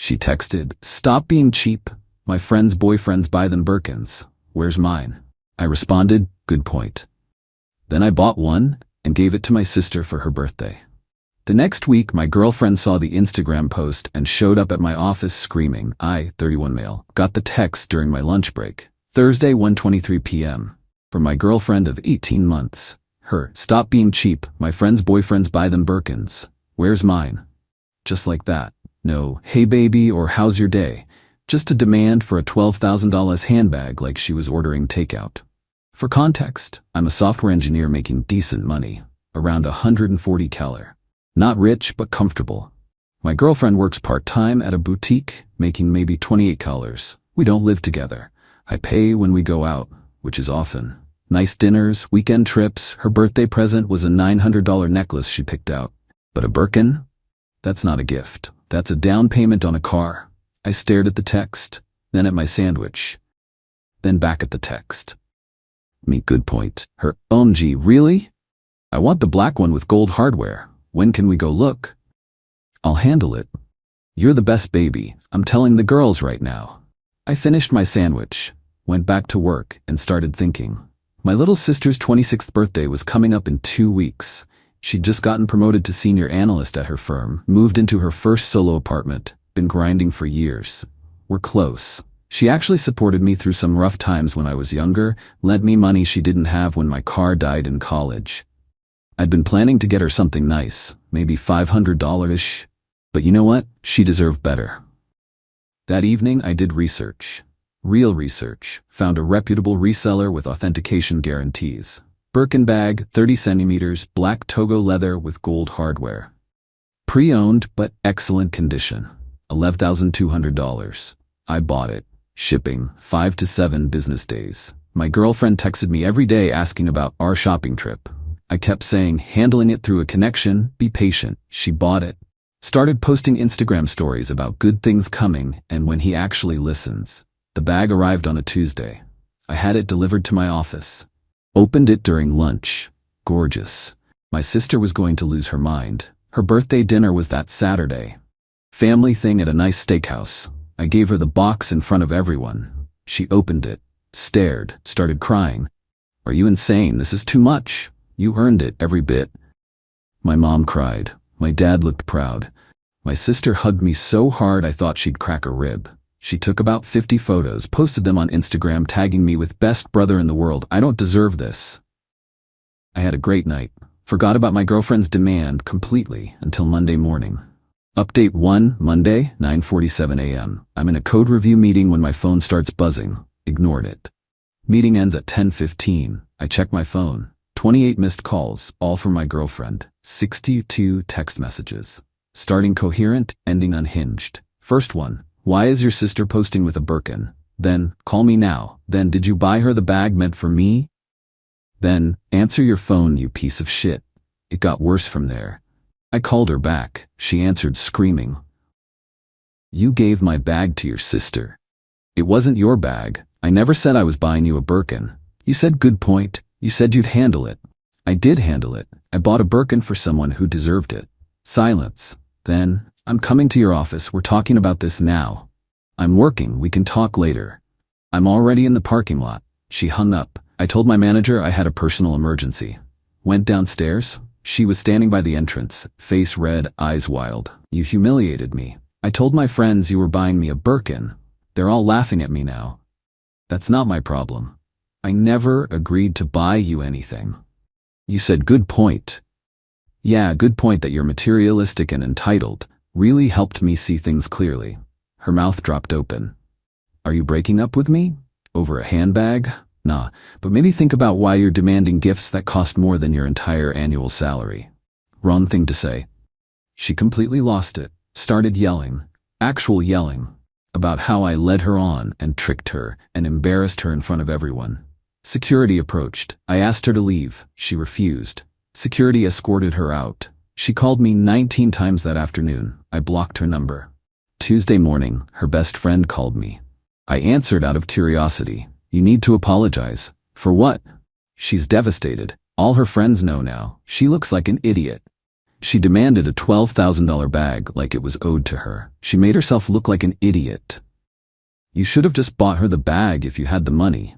She texted, "Stop being cheap. My friends' boyfriends buy them Birkins. Where's mine?" I responded, "Good point." Then I bought one and gave it to my sister for her birthday. The next week, my girlfriend saw the Instagram post and showed up at my office screaming. I, 31 male, got the text during my lunch break. Thursday, 1:23 p.m. From my girlfriend of 18 months. Her, "Stop being cheap. My friends' boyfriends buy them Birkins. Where's mine?" Just like that. No, "Hey baby" or "How's your day?" Just a demand for a $12,000 handbag like she was ordering takeout. For context, I'm a software engineer making decent money, around 140 Qley. Not rich, but comfortable. My girlfriend works part-time at a boutique, making maybe 28 Qley. We don't live together. I pay when we go out, which is often. Nice dinners, weekend trips. Her birthday present was a $900 necklace she picked out. But a Birkin? That's not a gift. That's a down payment on a car. I stared at the text, then at my sandwich, then back at the text. Me, "Good point." Her, "OMG, really? I want the black one with gold hardware. When can we go look?" "I'll handle it." "You're the best, baby. I'm telling the girls right now." I finished my sandwich, went back to work, and started thinking. My little sister's 26th birthday was coming up in 2 weeks. She'd just gotten promoted to senior analyst at her firm, moved into her first solo apartment, been grinding for years. We're close. She actually supported me through some rough times when I was younger, lent me money she didn't have when my car died in college. I'd been planning to get her something nice, maybe $500-ish. But you know what? She deserved better. That evening I did research. Real research. Found a reputable reseller with authentication guarantees. Birkin bag, 30 centimeters, black Togo leather with gold hardware. Pre-owned, but excellent condition. $11,200. I bought it. Shipping, 5 to 7 business days. My girlfriend texted me every day asking about our shopping trip. I kept saying, handling it through a connection, be patient. She bought it. Started posting Instagram stories about good things coming and when he actually listens. The bag arrived on a Tuesday. I had it delivered to my office. Opened it during lunch. Gorgeous. My sister was going to lose her mind. Her birthday dinner was that Saturday. Family thing at a nice steakhouse. I gave her the box in front of everyone. She opened it, stared, started crying. "Are you insane? This is too much. You earned it, every bit." My mom cried. My dad looked proud. My sister hugged me so hard I thought she'd crack a rib. She took about 50 photos, posted them on Instagram, tagging me with "Best brother in the world. I don't deserve this." I had a great night. Forgot about my girlfriend's demand completely until Monday morning. Update 1, Monday, 9:47 a.m. I'm in a code review meeting when my phone starts buzzing. Ignored it. Meeting ends at 10:15. I check my phone. 28 missed calls, all from my girlfriend. 62 text messages. Starting coherent, ending unhinged. First one, "Why is your sister posting with a Birkin?" Then, "Call me now." Then, "Did you buy her the bag meant for me?" Then, "Answer your phone, you piece of shit." It got worse from there. I called her back. She answered screaming. "You gave my bag to your sister. It wasn't your bag. I never said I was buying you a Birkin. You said good point. You said you'd handle it. I did handle it. I bought a Birkin for someone who deserved it." Silence. Then, "I'm coming to your office. We're talking about this now." "I'm working. We can talk later." "I'm already in the parking lot." She hung up. I told my manager I had a personal emergency. Went downstairs. She was standing by the entrance, face red, eyes wild. "You humiliated me. I told my friends you were buying me a Birkin. They're all laughing at me now." "That's not my problem. I never agreed to buy you anything." "You said good point." "Yeah, good point that you're materialistic and entitled. Really helped me see things clearly." Her mouth dropped open. "Are you breaking up with me? Over a handbag? Nah, but maybe think about why you're demanding gifts that cost more than your entire annual salary." Wrong thing to say. She completely lost it, started yelling, actual yelling, about how I led her on and tricked her and embarrassed her in front of everyone. Security approached. I asked her to leave. She refused. Security escorted her out. She called me 19 times that afternoon. I blocked her number. Tuesday morning, her best friend called me. I answered out of curiosity. "You need to apologize." "For what?" She's devastated. All her friends know now. She looks like an idiot. She demanded a $12,000 bag like it was owed to her. She made herself look like an idiot. You should have just bought her the bag if you had the money.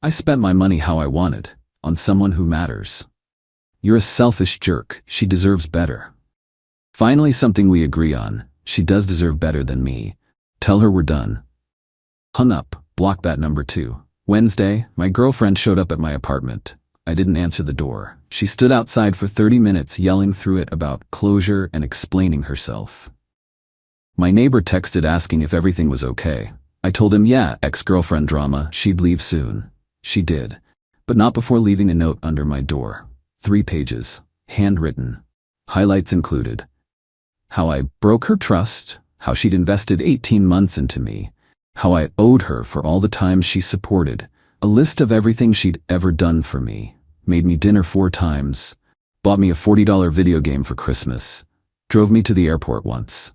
I spent my money how I wanted, on someone who matters. You're a selfish jerk. She deserves better. Finally, something we agree on. She does deserve better than me. Tell her we're done. Hung up. Block that number 2. Wednesday, my girlfriend showed up at my apartment. I didn't answer the door. She stood outside for 30 minutes yelling through it about closure and explaining herself. My neighbor texted asking if everything was okay. I told him, yeah, ex-girlfriend drama, she'd leave soon. She did, but not before leaving a note under my door. 3 pages, handwritten. Highlights included how I broke her trust, how she'd invested 18 months into me, how I owed her for all the time she supported, a list of everything she'd ever done for me, made me dinner 4 times, bought me a $40 video game for Christmas, drove me to the airport once,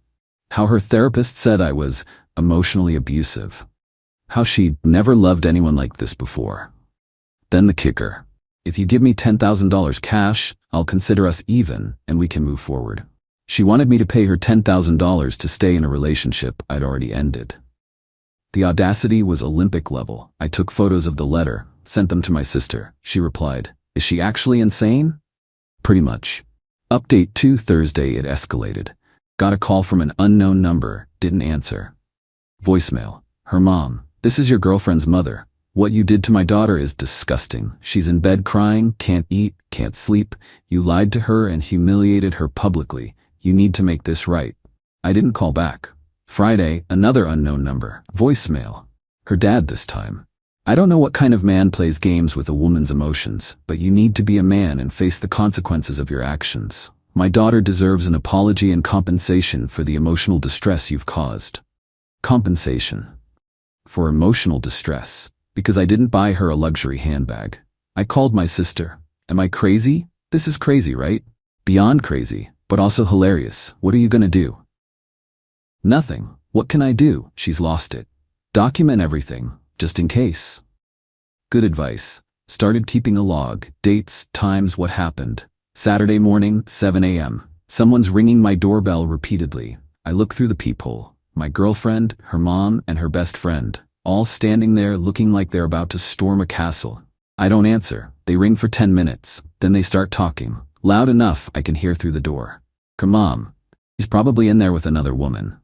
how her therapist said I was emotionally abusive, how she'd never loved anyone like this before. Then the kicker. If you give me $10,000 cash, I'll consider us even and we can move forward. She wanted me to pay her $10,000 to stay in a relationship I'd already ended. The audacity was Olympic level. I took photos of the letter, sent them to my sister. She replied, "Is she actually insane?" Pretty much. Update 2 Thursday it escalated. Got a call from an unknown number, didn't answer. Voicemail. Her mom, "This is your girlfriend's mother. What you did to my daughter is disgusting. She's in bed crying, can't eat, can't sleep. You lied to her and humiliated her publicly. You need to make this right." I didn't call back. Friday, another unknown number. Voicemail. Her dad this time. "I don't know what kind of man plays games with a woman's emotions, but you need to be a man and face the consequences of your actions. My daughter deserves an apology and compensation for the emotional distress you've caused." Compensation. For emotional distress. Because I didn't buy her a luxury handbag. I called my sister. Am I crazy? This is crazy, right? Beyond crazy, but also hilarious. What are you gonna do? Nothing. What can I do? She's lost it. Document everything, just in case. Good advice. Started keeping a log, dates, times, what happened. Saturday morning, 7 a.m. Someone's ringing my doorbell repeatedly. I look through the peephole. My girlfriend, her mom, and her best friend, all standing there looking like they're about to storm a castle. I don't answer. They ring for 10 minutes. Then they start talking. Loud enough I can hear through the door. Her mom. He's probably in there with another woman.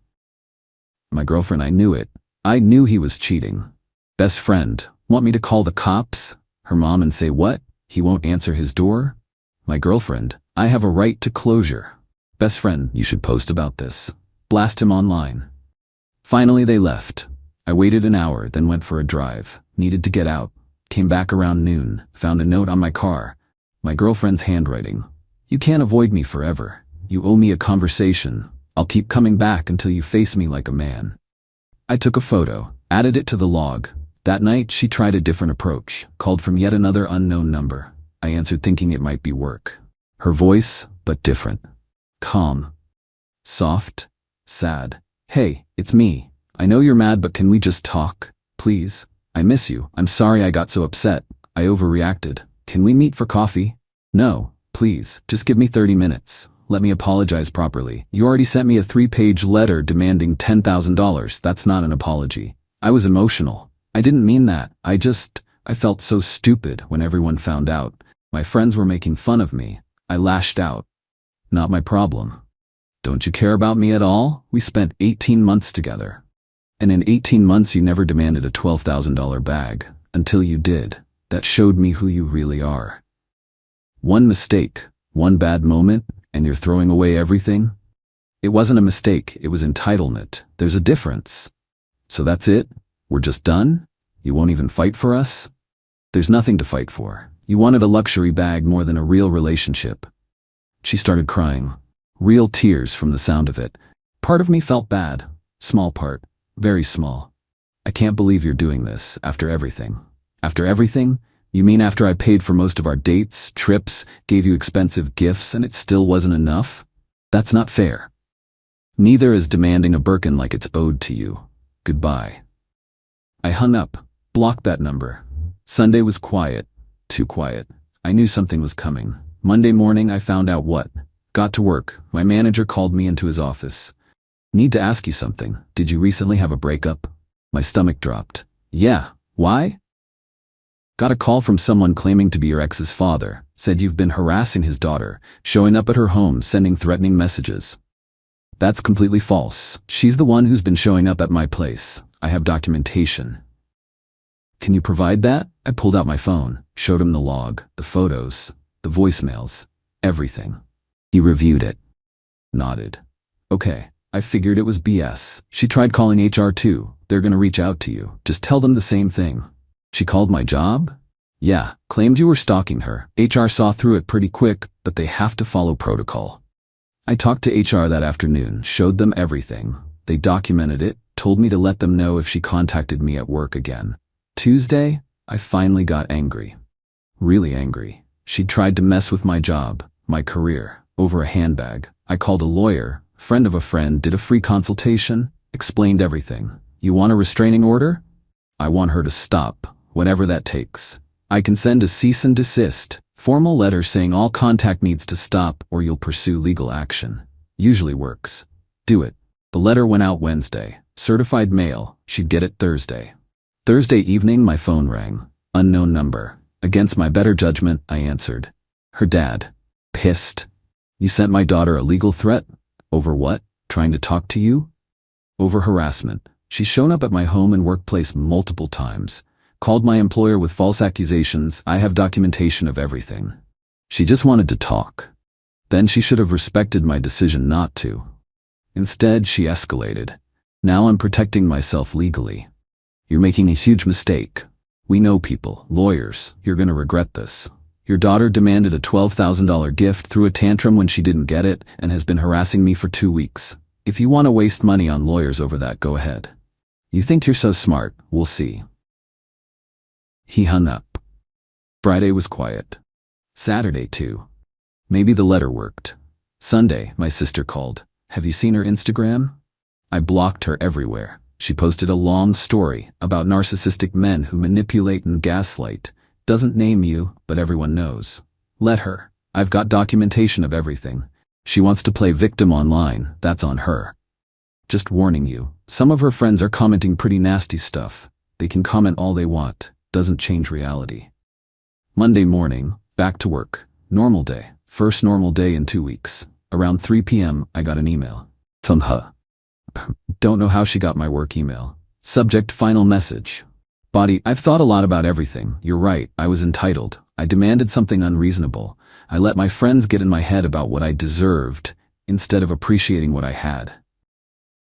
My girlfriend, I knew it. I knew he was cheating. Best friend. Want me to call the cops? Her mom and say what? He won't answer his door? My girlfriend. I have a right to closure. Best friend. You should post about this. Blast him online. Finally they left. I waited an hour, then went for a drive. Needed to get out. Came back around noon. Found a note on my car. My girlfriend's handwriting. "You can't avoid me forever. You owe me a conversation. I'll keep coming back until you face me like a man." I took a photo, added it to the log. That night she tried a different approach. Called from yet another unknown number. I answered thinking it might be work. Her voice, but different. Calm. Soft. Sad. "Hey, it's me. I know you're mad, but can we just talk? Please? I miss you. I'm sorry I got so upset. I overreacted. Can we meet for coffee? No, please. Just give me 30 minutes. Let me apologize properly. You already sent me a 3-page letter demanding $10,000. That's not an apology. I was emotional. I didn't mean that. I felt so stupid when everyone found out. My friends were making fun of me. I lashed out. Not my problem. Don't you care about me at all? We spent 18 months together. And in 18 months you never demanded a $12,000 bag. Until you did. That showed me who you really are. One mistake, one bad moment, and you're throwing away everything? It wasn't a mistake, it was entitlement. There's a difference. So that's it? We're just done? You won't even fight for us? There's nothing to fight for. You wanted a luxury bag more than a real relationship. She started crying. Real tears from the sound of it. Part of me felt bad. Small part. Very small. I can't believe you're doing this, after everything. After everything? You mean after I paid for most of our dates, trips, gave you expensive gifts, and it still wasn't enough? That's not fair. Neither is demanding a Birkin like it's owed to you. Goodbye. I hung up, blocked that number. Sunday was quiet. Too quiet. I knew something was coming. Monday morning I found out what. Got to work. My manager called me into his office. Need to ask you something. Did you recently have a breakup? My stomach dropped. Yeah. Why? Got a call from someone claiming to be your ex's father. Said you've been harassing his daughter, showing up at her home, sending threatening messages. That's completely false. She's the one who's been showing up at my place. I have documentation. Can you provide that? I pulled out my phone, showed him the log, the photos, the voicemails, everything. He reviewed it. Nodded. Okay, I figured it was BS. She tried calling HR too. They're gonna reach out to you. Just tell them the same thing. She called my job? Yeah, claimed you were stalking her. HR saw through it pretty quick, but they have to follow protocol. I talked to HR that afternoon, showed them everything. They documented it, told me to let them know if she contacted me at work again. Tuesday, I finally got angry. Really angry. She tried to mess with my job, my career, over a handbag. I called a lawyer, friend of a friend, did a free consultation, explained everything. You want a restraining order? I want her to stop, whatever that takes. I can send a cease and desist, formal letter saying all contact needs to stop or you'll pursue legal action. Usually works. Do it. The letter went out Wednesday. Certified mail. She'd get it Thursday. Thursday evening, my phone rang. Unknown number. Against my better judgment, I answered. Her dad. Pissed. You sent my daughter a legal threat? Over what? Trying to talk to you? Over harassment. She's shown up at my home and workplace multiple times. Called my employer with false accusations. I have documentation of everything. She just wanted to talk. Then she should have respected my decision not to. Instead, she escalated. Now I'm protecting myself legally. You're making a huge mistake. We know people, lawyers. You're gonna regret this. Your daughter demanded a $12,000 gift, threw a tantrum when she didn't get it, and has been harassing me for 2 weeks. If you want to waste money on lawyers over that, go ahead. You think you're so smart, we'll see. He hung up. Friday was quiet. Saturday too. Maybe the letter worked. Sunday, my sister called. Have you seen her Instagram? I blocked her everywhere. She posted a long story about narcissistic men who manipulate and gaslight. Doesn't name you, but everyone knows. Let her. I've got documentation of everything. She wants to play victim online, that's on her. Just warning you, some of her friends are commenting pretty nasty stuff. They can comment all they want. Doesn't change reality. Monday morning, back to work. Normal day. First normal day in 2 weeks. Around 3 p.m., I got an email. From her. Don't know how she got my work email. Subject: final message. Body: I've thought a lot about everything. You're right, I was entitled. I demanded something unreasonable. I let my friends get in my head about what I deserved, instead of appreciating what I had.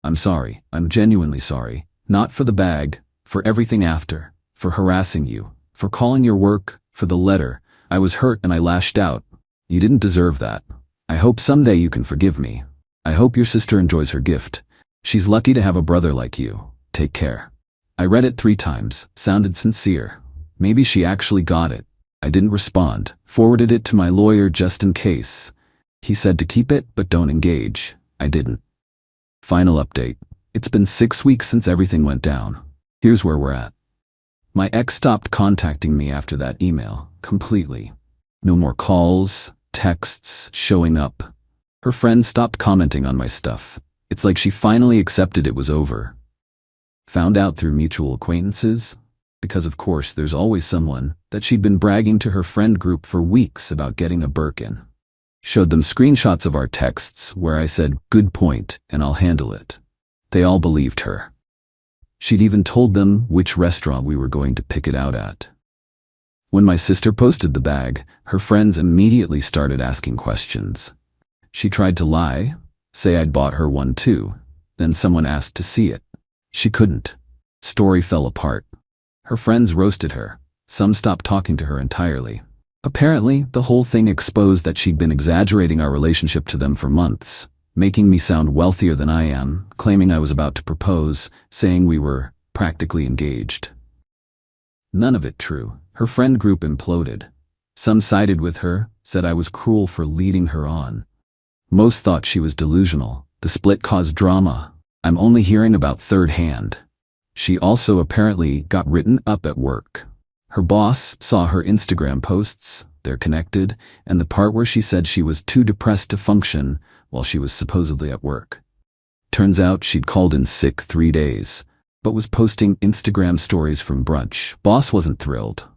I'm sorry. I'm genuinely sorry. Not for the bag, for everything after, for harassing you, for calling your work, for the letter. I was hurt and I lashed out. You didn't deserve that. I hope someday you can forgive me. I hope your sister enjoys her gift. She's lucky to have a brother like you. Take care. I read it 3 times, sounded sincere. Maybe she actually got it. I didn't respond, forwarded it to my lawyer just in case. He said to keep it, but don't engage. I didn't. Final update. It's been 6 weeks since everything went down. Here's where we're at. My ex stopped contacting me after that email, completely. No more calls, texts, showing up. Her friends stopped commenting on my stuff. It's like she finally accepted it was over. Found out through mutual acquaintances, because of course there's always someone, that she'd been bragging to her friend group for weeks about getting a Birkin. Showed them screenshots of our texts where I said, "Good point, and I'll handle it." They all believed her. She'd even told them which restaurant we were going to pick it out at. When my sister posted the bag, her friends immediately started asking questions. She tried to lie, say I'd bought her one too. Then someone asked to see it. She couldn't. Story fell apart. Her friends roasted her. Some stopped talking to her entirely. Apparently, the whole thing exposed that she'd been exaggerating our relationship to them for months, making me sound wealthier than I am, claiming I was about to propose, saying we were practically engaged. None of it true. Her friend group imploded. Some sided with her, said I was cruel for leading her on. Most thought she was delusional. The split caused drama. I'm only hearing about third hand. She also apparently got written up at work. Her boss saw her Instagram posts, they're connected, and the part where she said she was too depressed to function while she was supposedly at work. Turns out she'd called in sick 3 days, but was posting Instagram stories from brunch. Boss wasn't thrilled.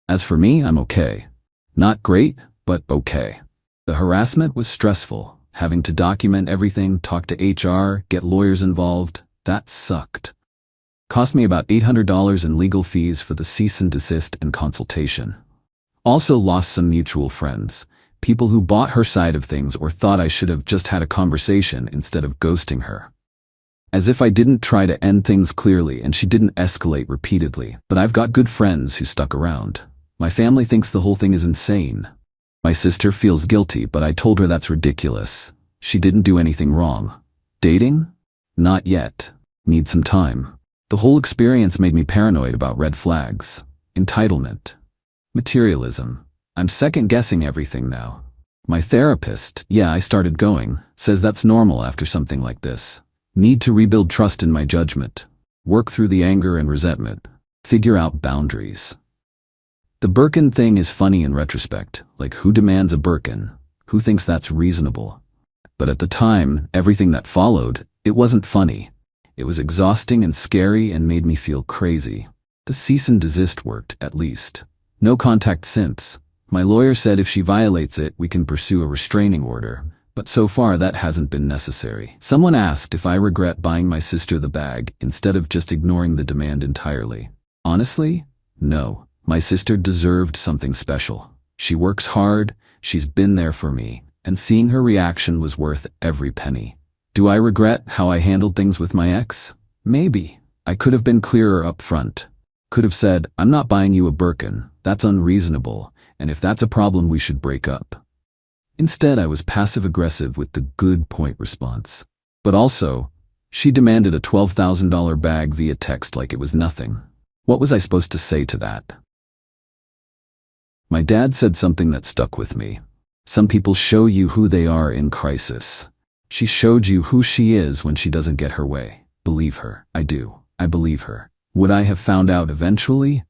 As for me, I'm okay. Not great, but okay. The harassment was stressful. Having to document everything, talk to HR, get lawyers involved, that sucked. Cost me about $800 in legal fees for the cease and desist and consultation. Also lost some mutual friends, people who bought her side of things or thought I should have just had a conversation instead of ghosting her. As if I didn't try to end things clearly and she didn't escalate repeatedly. But I've got good friends who stuck around. My family thinks the whole thing is insane. My sister feels guilty, but I told her that's ridiculous. She didn't do anything wrong. Dating? Not yet. Need some time. The whole experience made me paranoid about red flags. Entitlement. Materialism. I'm second-guessing everything now. My therapist, I started going, says that's normal after something like this. Need to rebuild trust in my judgment. Work through the anger and resentment. Figure out boundaries. The Birkin thing is funny in retrospect, like who demands a Birkin? Who thinks that's reasonable? But at the time, everything that followed, it wasn't funny. It was exhausting and scary and made me feel crazy. The cease and desist worked, at least. No contact since. My lawyer said if she violates it, we can pursue a restraining order, but so far that hasn't been necessary. Someone asked if I regret buying my sister the bag instead of just ignoring the demand entirely. Honestly, no. My sister deserved something special. She works hard, she's been there for me, and seeing her reaction was worth every penny. Do I regret how I handled things with my ex? Maybe. I could have been clearer up front. Could have said, I'm not buying you a Birkin, that's unreasonable, and if that's a problem we should break up. Instead, I was passive-aggressive with the good point response. But also, she demanded a $12,000 bag via text like it was nothing. What was I supposed to say to that? My dad said something that stuck with me. Some people show you who they are in crisis. She showed you who she is when she doesn't get her way. Believe her. I do. I believe her. Would I have found out eventually?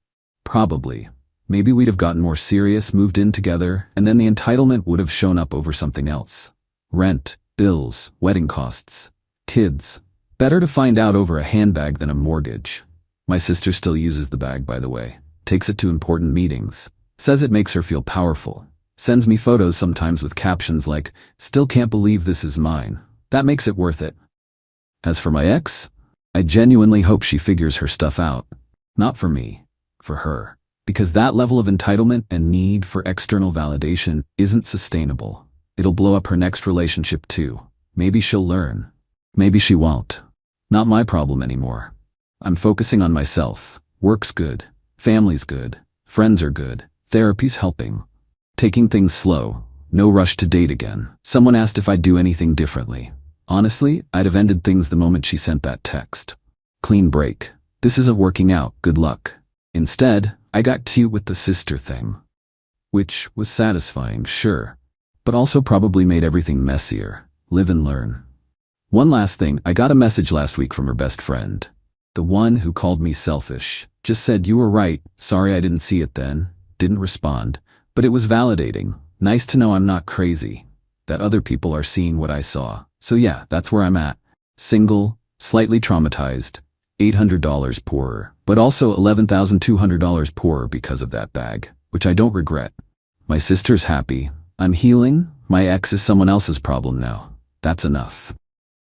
Probably. Maybe we'd have gotten more serious, moved in together, and then the entitlement would have shown up over something else. Rent, bills, wedding costs, kids. Better to find out over a handbag than a mortgage. My sister still uses the bag, by the way. Takes it to important meetings. Says it makes her feel powerful. Sends me photos sometimes with captions like, "Still can't believe this is mine." That makes it worth it. As for my ex, I genuinely hope she figures her stuff out. Not for me, for her. Because that level of entitlement and need for external validation isn't sustainable. It'll blow up her next relationship too. Maybe she'll learn. Maybe she won't. Not my problem anymore. I'm focusing on myself. Work's good. Family's good. Friends are good. Therapy's helping. Taking things slow. No rush to date again. Someone asked if I'd do anything differently. Honestly, I'd have ended things the moment she sent that text. Clean break. This isn't working out. Good luck. Instead, I got cute with the sister thing. Which was satisfying, sure. But also probably made everything messier. Live and learn. One last thing, I got a message last week from her best friend. The one who called me selfish. Just said, "You were right. Sorry I didn't see it then." Didn't respond. But it was validating. Nice to know I'm not crazy. That other people are seeing what I saw. So yeah, that's where I'm at. Single, slightly traumatized, $800 poorer, but also $11,200 poorer because of that bag, which I don't regret. My sister's happy. I'm healing. My ex is someone else's problem now. That's enough.